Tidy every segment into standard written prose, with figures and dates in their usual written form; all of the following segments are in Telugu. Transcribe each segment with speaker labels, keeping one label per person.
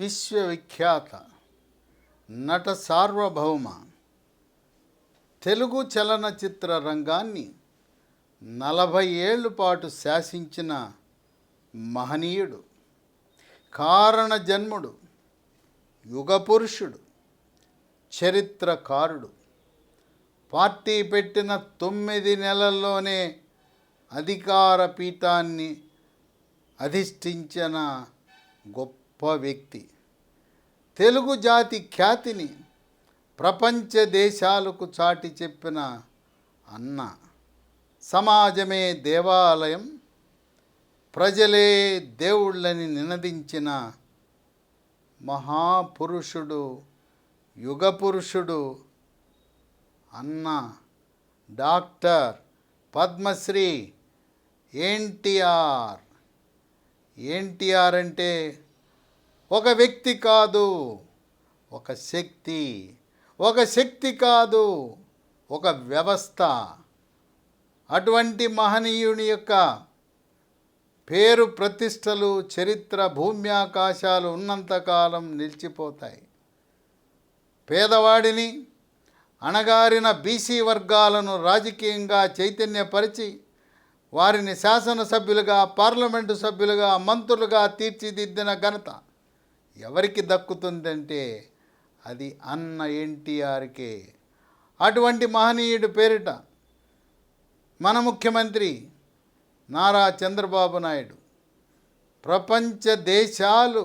Speaker 1: విశ్వవిఖ్యాత నట సార్వభౌమ తెలుగు చలనచిత్ర రంగాన్ని 40 ఏళ్ల పాటు శాసించిన మహనీయుడు, కారణ జన్ముడు, యుగపురుషుడు, చరిత్రకారుడు. పార్టీ పెట్టిన 9 నెలల్లోనే అధికార పీఠాన్ని అధిష్ఠించిన గొప్ప వ్యక్తి. తెలుగు జాతి ఖ్యాతిని ప్రపంచ దేశాలకు చాటి చెప్పిన అన్న. సమాజమే దేవాలయం, ప్రజలే దేవుళ్ళని నినదించిన మహాపురుషుడు, యుగపురుషుడు అన్న డాక్టర్ పద్మశ్రీ ఎన్టీఆర్. ఎన్టీఆర్ అంటే ఒక వ్యక్తి కాదు, ఒక శక్తి. ఒక శక్తి కాదు, ఒక వ్యవస్థ. అటువంటి మహనీయుని యొక్క పేరు ప్రతిష్టలు చరిత్ర భూమ్యాకాశాలు ఉన్నంతకాలం నిలిచిపోతాయి. పేదవాడిని, అణగారిన బీసీ వర్గాలను రాజకీయంగా చైతన్యపరిచి వారిని శాసనసభ్యులుగా, పార్లమెంటు సభ్యులుగా, మంత్రులుగా తీర్చిదిద్దిన ఘనత ఎవరికి దక్కుతుందంటే అది అన్న ఎన్టీఆర్కే. అటువంటి మహనీయుడి పేరిట మన ముఖ్యమంత్రి నారా చంద్రబాబు నాయుడు ప్రపంచ దేశాలు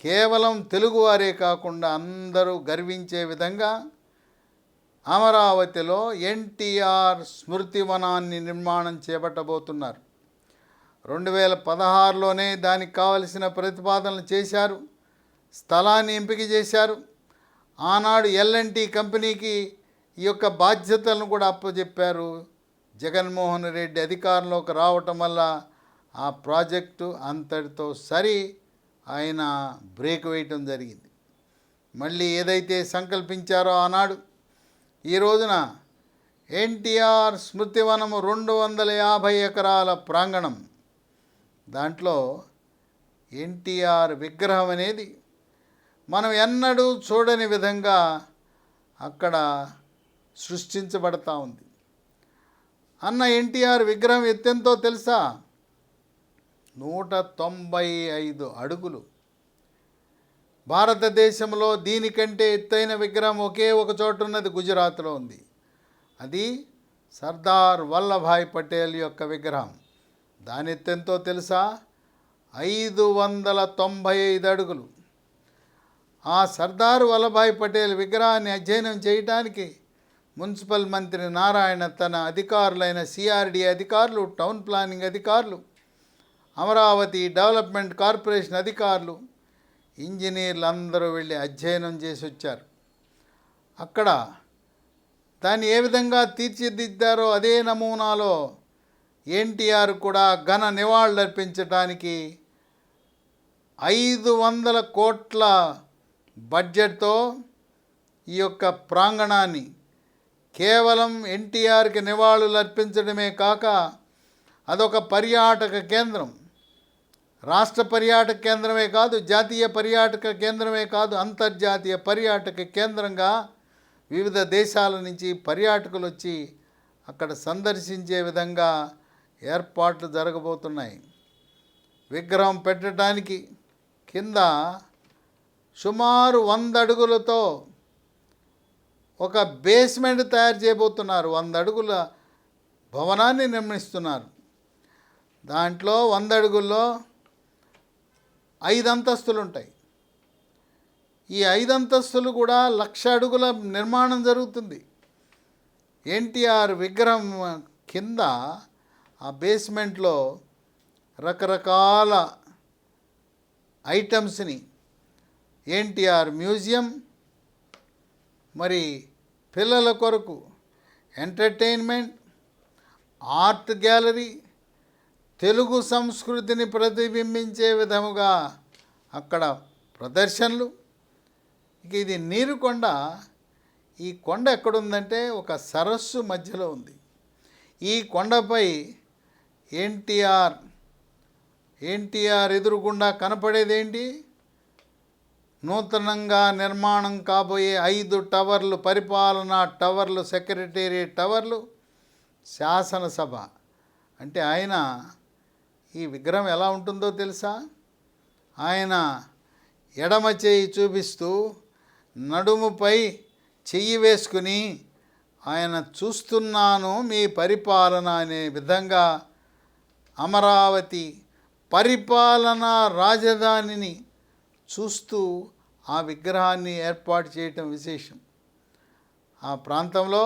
Speaker 1: కేవలం తెలుగువారే కాకుండా అందరూ గర్వించే విధంగా అమరావతిలో ఎన్టీఆర్ స్మృతివనాన్ని నిర్మాణం చేపట్టబోతున్నారు. 2016లోనే దానికి కావలసిన ప్రతిపాదనలు చేశారు, స్థలాన్ని ఎంపిక చేశారు. ఆనాడు ఎల్ఎన్టీ కంపెనీకి ఈ యొక్క బాధ్యతలను కూడా అప్పచెప్పారు. జగన్మోహన్ రెడ్డి అధికారంలోకి రావటం వల్ల ఆ ప్రాజెక్టు అంతటితో ఆయన బ్రేక్ వేయటం జరిగింది. మళ్ళీ ఏదైతే సంకల్పించారో ఆనాడు, ఈ రోజున ఎన్టీఆర్ స్మృతివనము 250 ఎకరాల ప్రాంగణం. దాంట్లో ఎన్టీఆర్ విగ్రహం అనేది మనం ఎన్నడూ చూడని విధంగా అక్కడ సృష్టించబడతా ఉంది. అన్న ఎన్టీఆర్ విగ్రహం ఎత్తెంతో తెలుసా? 195 అడుగులు. భారతదేశంలో దీనికంటే ఎత్తైన విగ్రహం ఒకే ఒక చోట ఉన్నది, గుజరాత్లో ఉంది. అది సర్దార్ వల్లభాయ్ పటేల్ యొక్క విగ్రహం. దాని ఎత్తెంతో తెలుసా? 595 అడుగులు. ఆ సర్దార్ వల్లభాయ్ పటేల్ విగ్రహాన్ని అధ్యయనం చేయడానికి మున్సిపల్ మంత్రి నారాయణ తన అధికారులైన సిఆర్డి అధికారులు, టౌన్ ప్లానింగ్ అధికారులు, అమరావతి డెవలప్మెంట్ కార్పొరేషన్ అధికారులు, ఇంజనీర్లు అందరూ వెళ్ళి అధ్యయనం చేసి వచ్చారు. అక్కడ దాన్ని ఏ విధంగా తీర్చిదిద్దారో అదే నమూనాలో ఎన్టీఆర్ కూడా ఘన నివాళులర్పించడానికి 500 కోట్ల బడ్జెట్తో ఈ యొక్క ప్రాంగణాన్ని కేవలం ఎన్టీఆర్కి నివాళులు అర్పించడమే కాక అదొక పర్యాటక కేంద్రం. రాష్ట్ర పర్యాటక కేంద్రమే కాదు, జాతీయ పర్యాటక కేంద్రమే కాదు, అంతర్జాతీయ పర్యాటక కేంద్రంగా వివిధ దేశాల నుంచి పర్యాటకులు వచ్చి అక్కడ సందర్శించే విధంగా ఏర్పాట్లు జరగబోతున్నాయి. విగ్రహం పెట్టడానికి కింద సుమారు 100 అడుగులతో ఒక బేస్మెంట్ తయారు చేయబోతున్నారు. 100 అడుగుల భవనాన్ని నిర్మిస్తున్నారు. దాంట్లో 100 అడుగుల్లో 5 అంతస్తులు ఉంటాయి. ఈ 5 అంతస్తులు కూడా 1,00,000 అడుగుల నిర్మాణం జరుగుతుంది. ఎన్టీఆర్ విగ్రహం కింద ఆ బేస్మెంట్లో రకరకాల ఐటమ్స్ని ఎన్టీఆర్ మ్యూజియం, మరి పిల్లల కొరకు ఎంటర్టైన్మెంట్, ఆర్ట్ గ్యాలరీ, తెలుగు సంస్కృతిని ప్రతిబింబించే విధముగా అక్కడ ప్రదర్శనలు. ఇక ఇది నీరు కొండ. ఈ కొండ ఎక్కడుందంటే ఒక సరస్సు మధ్యలో ఉంది. ఈ కొండపై ఎన్టీఆర్ ఎదురుగుండా కనపడేదేంటి? నూతనంగా నిర్మాణం కాబోయే 5 టవర్లు, పరిపాలనా టవర్లు, సెక్రటేరియట్ టవర్లు, శాసనసభ. అంటే ఆయన ఈ విగ్రహం ఎలా ఉంటుందో తెలుసా? ఆయన ఎడమ చేయి చూపిస్తూ నడుముపై చెయ్యి వేసుకుని ఆయన చూస్తున్నాను మీ పరిపాలన అనే విధంగా అమరావతి పరిపాలనా రాజధానిని చూస్తూ ఆ విగ్రహాన్ని ఏర్పాటు చేయటం విశేషం. ఆ ప్రాంతంలో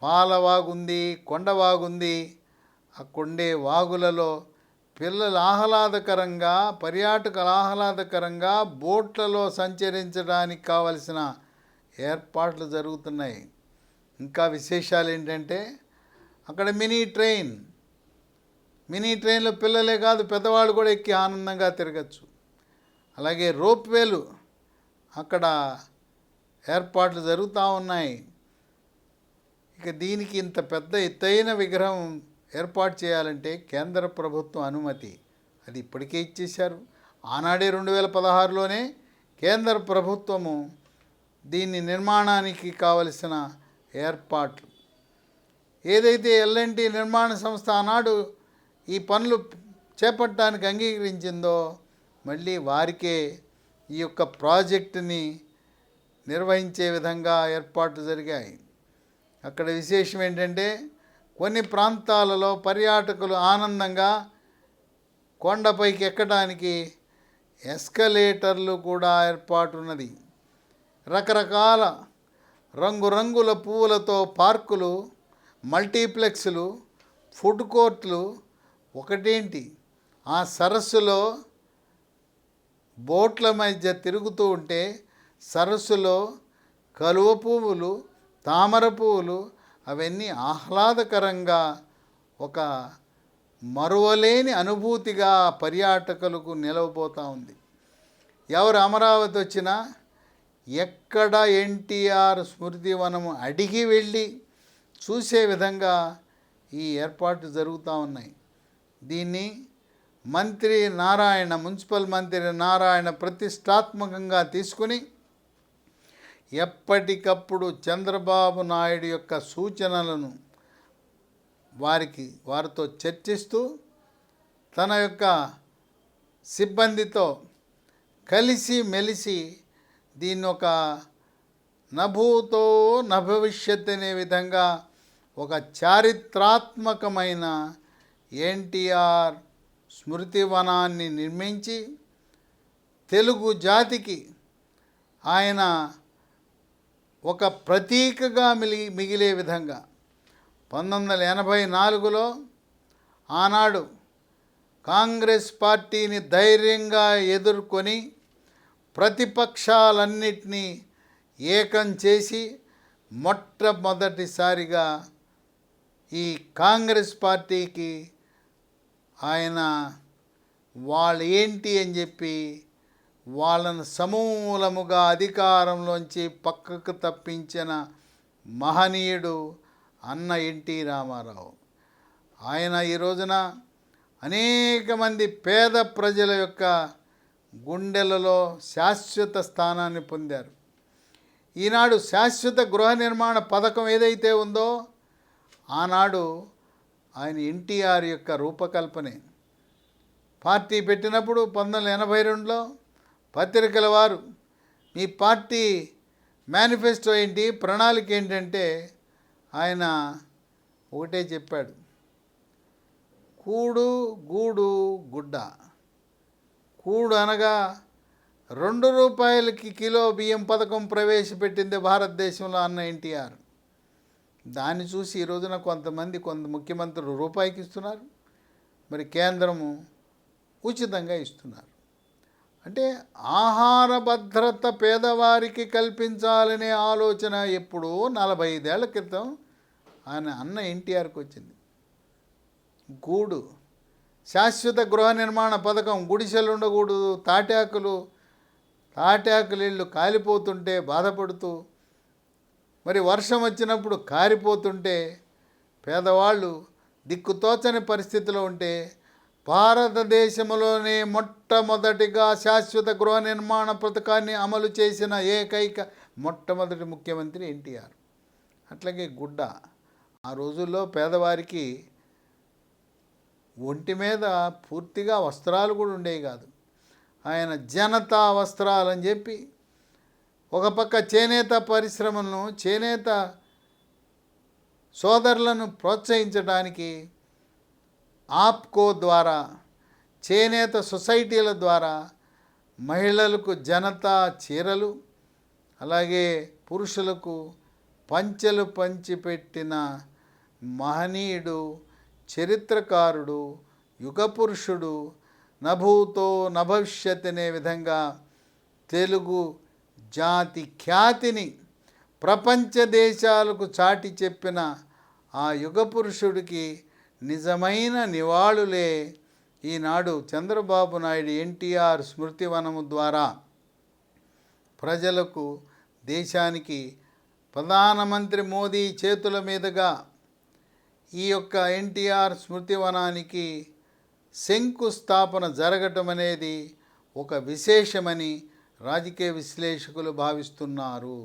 Speaker 1: పాలవాగుంది, కొండవాగుంది. ఆ కొండే వాగులలో పిల్లలు ఆహ్లాదకరంగా, పర్యాటకులు ఆహ్లాదకరంగా బోట్లలో సంచరించడానికి కావలసిన ఏర్పాట్లు జరుగుతున్నాయి. ఇంకా విశేషాలు ఏంటంటే అక్కడ మినీ ట్రైన్లో పిల్లలే కాదు పెద్దవాళ్ళు కూడా ఎక్కి ఆనందంగా తిరగచ్చు. అలాగే రోప్వేలు అక్కడ ఏర్పాట్లు జరుగుతూ ఉన్నాయి. ఇక దీనికి ఇంత పెద్ద ఎత్తైన విగ్రహం ఏర్పాటు చేయాలంటే కేంద్ర ప్రభుత్వం అనుమతి అది ఇప్పటికే ఇచ్చేశారు. ఆనాడే 2016లోనే కేంద్ర ప్రభుత్వము దీన్ని నిర్మాణానికి కావలసిన ఏర్పాట్లు ఏదైతే ఎల్ఎన్టీ నిర్మాణ సంస్థ ఆనాడు ఈ పనులు చేపట్టడానికి అంగీకరించిందో మళ్ళీ వారికే ఈ యొక్క ప్రాజెక్టుని నిర్వహించే విధంగా ఏర్పాట్లు జరిగాయి. అక్కడ విశేషం ఏంటంటే కొన్ని ప్రాంతాలలో పర్యాటకులు ఆనందంగా కొండపైకి ఎక్కడానికి ఎస్కలేటర్లు కూడా ఏర్పాటు ఉన్నది. రకరకాల రంగురంగుల పువ్వులతో పార్కులు, మల్టీప్లెక్స్లు, ఫుడ్ కోర్ట్లు. ఒకటేంటి, ఆ సరస్సులో బోట్ల మధ్య తిరుగుతూ ఉంటే సరస్సులో కలువ పువ్వులు, తామర పువ్వులు అవన్నీ ఆహ్లాదకరంగా ఒక మరువలేని అనుభూతిగా పర్యాటకులకు నిలవబోతూ ఉంది. ఎవరు అమరావతి వచ్చినా ఎక్కడ ఎన్టీఆర్ స్మృతివనము అడిగి వెళ్ళి చూసే విధంగా ఈ ఏర్పాట్లు జరుగుతూ ఉన్నాయి. దీన్ని మున్సిపల్ మంత్రి నారాయణ ప్రతిష్టాత్మకంగా తీసుకుని ఎప్పటికప్పుడు చంద్రబాబు నాయుడు యొక్క సూచనలను వారితో చర్చిస్తూ తన యొక్క సిబ్బందితో కలిసి మెలిసి దీన్ని ఒక నభూతో నభవిష్యత్ అనే విధంగా ఒక చారిత్రాత్మకమైన ఎన్టీఆర్ స్మృతివనాన్ని నిర్మించి తెలుగు జాతికి ఆయన ఒక ప్రతీకగా మిగిలే విధంగా 1984లో ఆనాడు కాంగ్రెస్ పార్టీని ధైర్యంగా ఎదుర్కొని ప్రతిపక్షాలన్నిటినీ ఏకం చేసి మొట్టమొదటిసారిగా ఈ కాంగ్రెస్ పార్టీకి ఆయన వాళ్ళు ఏంటి అని చెప్పి వాళ్ళను సమూలముగా అధికారంలోంచి పక్కకు తప్పించిన మహనీయుడు అన్న ఎన్టీ రామారావు. ఆయన ఈ రోజున అనేక మంది పేద ప్రజల యొక్క గుండెలలో శాశ్వత స్థానాన్ని పొందారు. ఈనాడు శాశ్వత గృహ నిర్మాణ పథకం ఏదైతే ఉందో ఆనాడు ఆయన ఎన్టీఆర్ యొక్క రూపకల్పనే. పార్టీ పెట్టినప్పుడు 1982లో పత్రికల వారు మీ పార్టీ మేనిఫెస్టో ఏంటి, ప్రణాళిక ఏంటంటే ఆయన ఒకటే చెప్పాడు, కూడు గూడు గుడ్డ. కూడు అనగా ₹2 కిలో బియ్యం పథకం ప్రవేశపెట్టింది భారతదేశంలో అన్న ఎన్టీఆర్. దాన్ని చూసి ఈ రోజున కొంత ముఖ్యమంత్రులు రూపాయికి ఇస్తున్నారు, మరి కేంద్రము ఉచితంగా ఇస్తున్నారు. అంటే ఆహార భద్రత పేదవారికి కల్పించాలనే ఆలోచన ఎప్పుడో 45 ఏళ్ల క్రితం ఆయన అన్న ఎన్టీఆర్కి వచ్చింది. గూడు, శాశ్వత గృహ నిర్మాణ పథకం, గుడిసెలు ఉండకూడదు, తాటాకులు ఇళ్ళు కాలిపోతుంటే బాధపడుతూ, మరి వర్షం వచ్చినప్పుడు కారిపోతుంటే పేదవాళ్ళు దిక్కుతోచని పరిస్థితిలో ఉంటే భారతదేశంలోనే మొట్టమొదటిగా శాశ్వత గృహ నిర్మాణ పథకాన్ని అమలు చేసిన ఏకైక మొట్టమొదటి ముఖ్యమంత్రి ఎన్టీఆర్. అట్లాగే గుడ్డ. ఆ రోజుల్లో పేదవారికి ఒంటి మీద పూర్తిగా వస్త్రాలు కూడా ఉండేవి కాదు. ఆయన జనతా వస్త్రాలని చెప్పి ఒక పక్క చేనేత పరిశ్రమలను, చేనేత సోదరులను ప్రోత్సహించడానికి ఆప్కో ద్వారా, చేనేత సొసైటీల ద్వారా మహిళలకు జనతా చీరలు, అలాగే పురుషులకు పంచెలు పంచిపెట్టిన మహనీయుడు, చరిత్రకారుడు, యుగపురుషుడు, నభూతో నభవిష్యత్ అనే విధంగా తెలుగు జాతి ఖ్యాతిని ప్రపంచ దేశాలకు చాటి చెప్పిన ఆ యుగపురుషుడికి నిజమైన నివాళులే ఈనాడు చంద్రబాబు నాయుడు ఎన్టీఆర్ స్మృతివనము ద్వారా ప్రజలకు, దేశానికి ప్రధానమంత్రి మోదీ చేతుల మీదుగా ఈ యొక్క ఎన్టీఆర్ స్మృతివనానికి శంకుస్థాపన జరగటం అనేది ఒక విశేషమని రాజకీయ విశ్లేషకులు భావిస్తున్నారు.